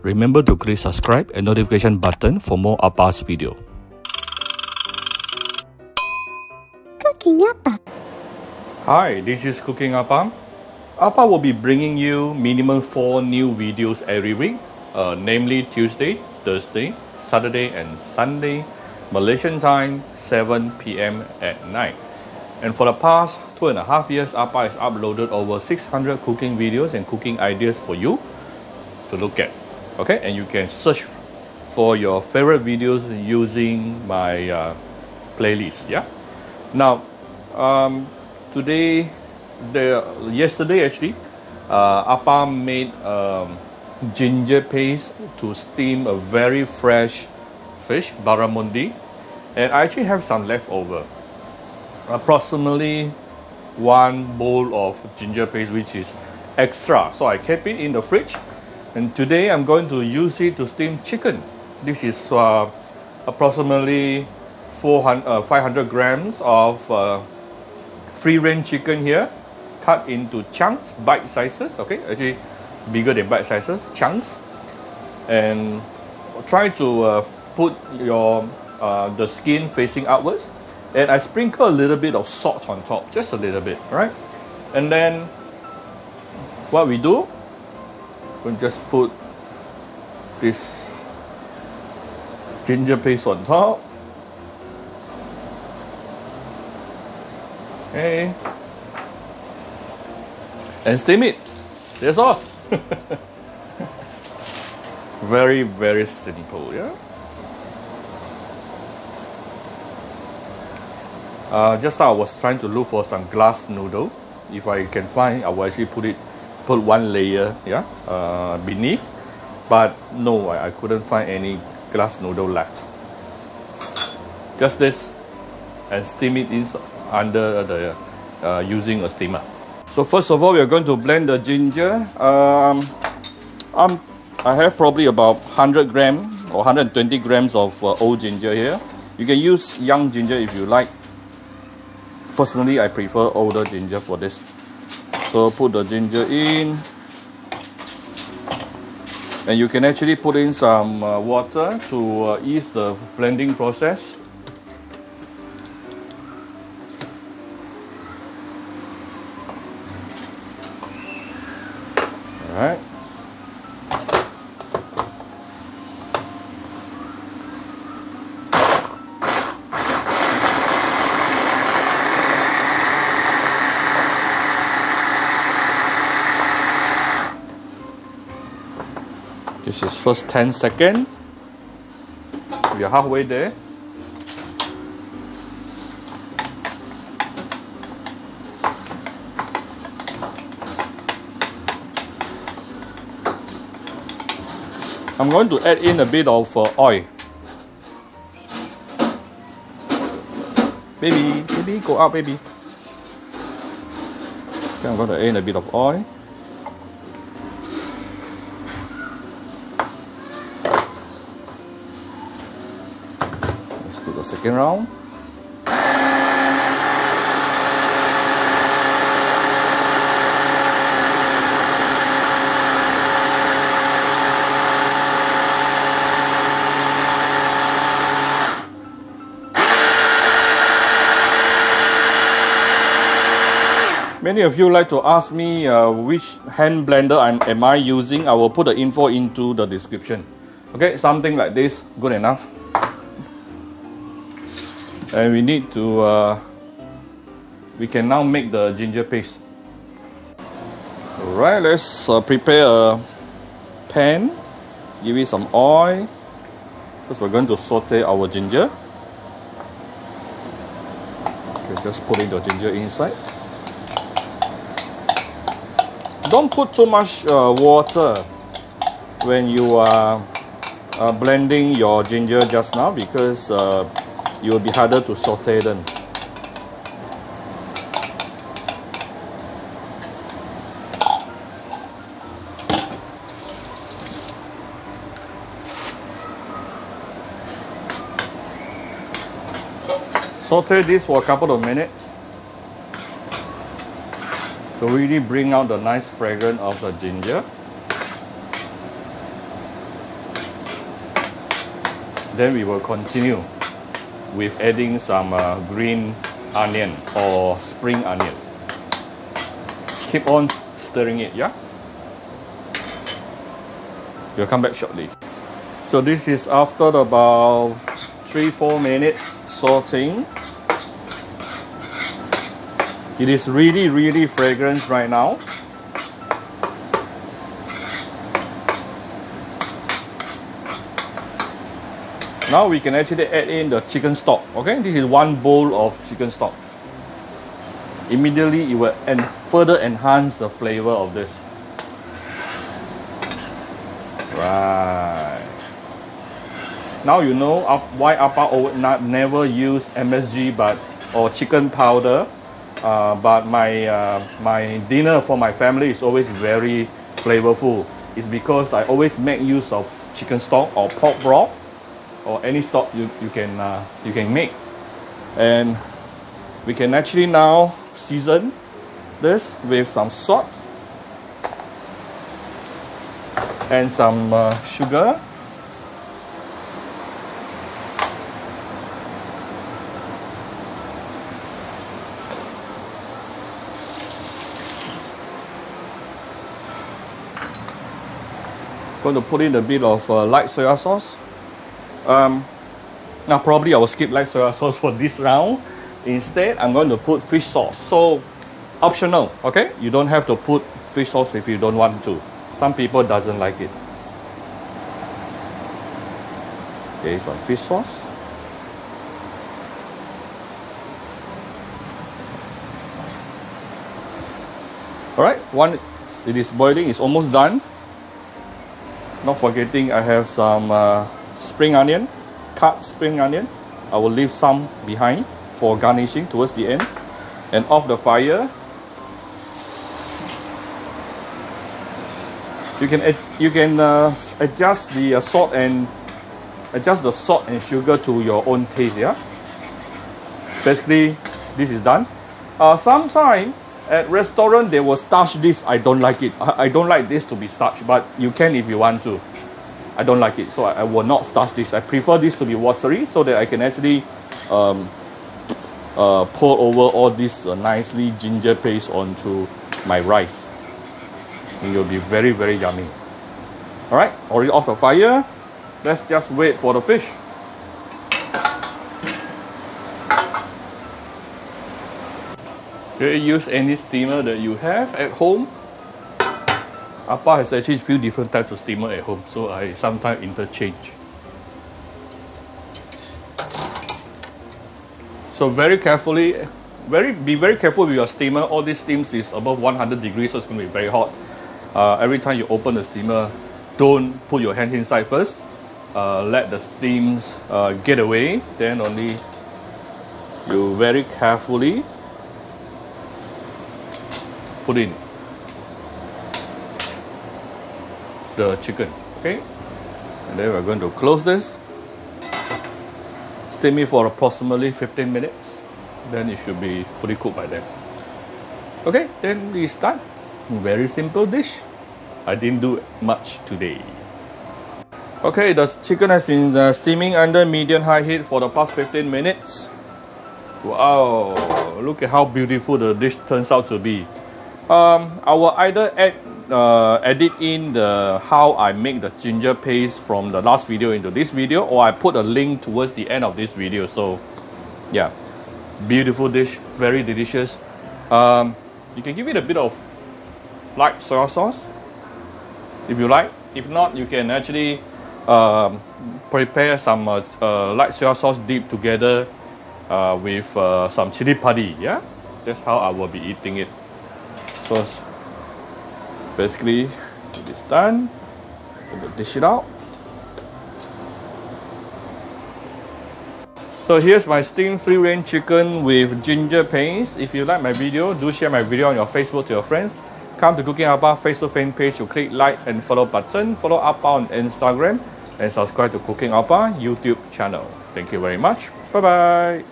Remember to click subscribe and notification button for more Appa's video. Cooking Appa. Hi, this is Cooking Appa. Appa will be bringing you minimum 4 new videos every week, namely Tuesday, Thursday, Saturday and Sunday, Malaysian time, 7 p.m. at night. And for the past 2.5 years, Appa has uploaded over 600 cooking videos and cooking ideas for you to look at. Okay, and you can search for your favorite videos using my playlist. Yeah. Now, yesterday actually, Appa made ginger paste to steam a very fresh fish, barramundi, and I actually have some leftover. Approximately 1 bowl of ginger paste, which is extra. So I kept it in the fridge. And today I'm going to use it to steam chicken. This is approximately 500 grams of free-range chicken here, cut into chunks, bite sizes. Okay, actually bigger than bite sizes, chunks. And try to put your the skin facing outwards. And I sprinkle a little bit of salt on top, just a little bit, right? And then what we do, we'll just put this ginger paste on top. Okay. And steam it. That's all. Very, very simple, yeah? Just now I was trying to look for some glass noodle. If I can find, I will actually put one layer, yeah, beneath. But no, I couldn't find any glass noodle left. Just this, and steam it under the using a steamer. So first of all, we are going to blend the ginger. I have probably about 100 grams or 120 grams of old ginger here. You can use young ginger if you like. Personally, I prefer older ginger for this. So put the ginger in, and you can actually put in some water to ease the blending process. All right. This is first 10 seconds. We are halfway there. I'm going to add in a bit of oil. Baby, go out, baby. Okay, I'm going to add in a bit of oil. Let's do the second round. Many of you like to ask me which hand blender am I using. I will put the info into the description. Okay, something like this, good enough. And we need to, we can now make the ginger paste. Alright, let's prepare a pan. Give it some oil. Because we're going to saute our ginger. Okay, just put in the ginger inside. Don't put too much water when you are blending your ginger just now, because it will be harder to saute them. Saute this for a couple of minutes to really bring out the nice fragrance of the ginger. Then we will continue with adding some green onion or spring onion. Keep on stirring it, yeah? We'll come back shortly. So this is after about 3-4 minutes sauteing. It is really fragrant right now. Now we can actually add in the chicken stock. Okay, this is 1 bowl of chicken stock. Immediately it will further enhance the flavor of this. Right. Now you know why Appa never use MSG or chicken powder. But my dinner for my family is always very flavorful. It's because I always make use of chicken stock or pork broth or any stock you can make. And we can actually now season this with some salt and some sugar. Going to put in a bit of light soya sauce. Now probably I will skip light soya sauce for this round. Instead, I'm going to put fish sauce. So optional, okay? You don't have to put fish sauce if you don't want to. Some people doesn't like it. Okay, some fish sauce. Alright, once it is boiling, it's almost done. Not forgetting I have some spring onion, cut spring onion. I will leave some behind for garnishing towards the end. And off the fire. You can adjust the salt and sugar to your own taste, yeah. Basically, this is done. Sometimes at restaurant they will starch this. I don't like it. I don't like this to be starched, but you can if you want to. I don't like it, so I will not starch this. I prefer this to be watery so that I can actually pour over all this nicely ginger paste onto my rice. It will be very yummy. Alright, already off the fire. Let's just wait for the fish. You use any steamer that you have at home. Appa has actually a few different types of steamer at home, so I sometimes interchange. So very carefully, be very careful with your steamer. All these steams is above 100 degrees, so it's going to be very hot. Every time you open the steamer, don't put your hand inside first. Let the steams get away. Then only you very carefully put in the chicken. Okay, and then we're going to close this. Steam it for approximately 15 minutes. Then it should be fully cooked by then. Okay, then it's done. Very simple dish. I didn't do much today. Okay, the chicken has been steaming under medium-high heat for the past 15 minutes. Wow, look at how beautiful the dish turns out to be. I will either edit in how I make the ginger paste from the last video into this video, or I put a link towards the end of this video. So yeah, beautiful dish, very delicious. You can give it a bit of light soy sauce if you like. If not, you can actually prepare some light soy sauce dip together with some chili padi. Yeah, that's how I will be eating it. So basically, it is done. I'm going to dish it out. So here's my steamed free-range chicken with ginger paste. If you like my video, do share my video on your Facebook to your friends. Come to Cooking Ahpa Facebook fan page to click like and follow button. Follow Ahpa on Instagram and subscribe to Cooking Ahpa YouTube channel. Thank you very much. Bye bye.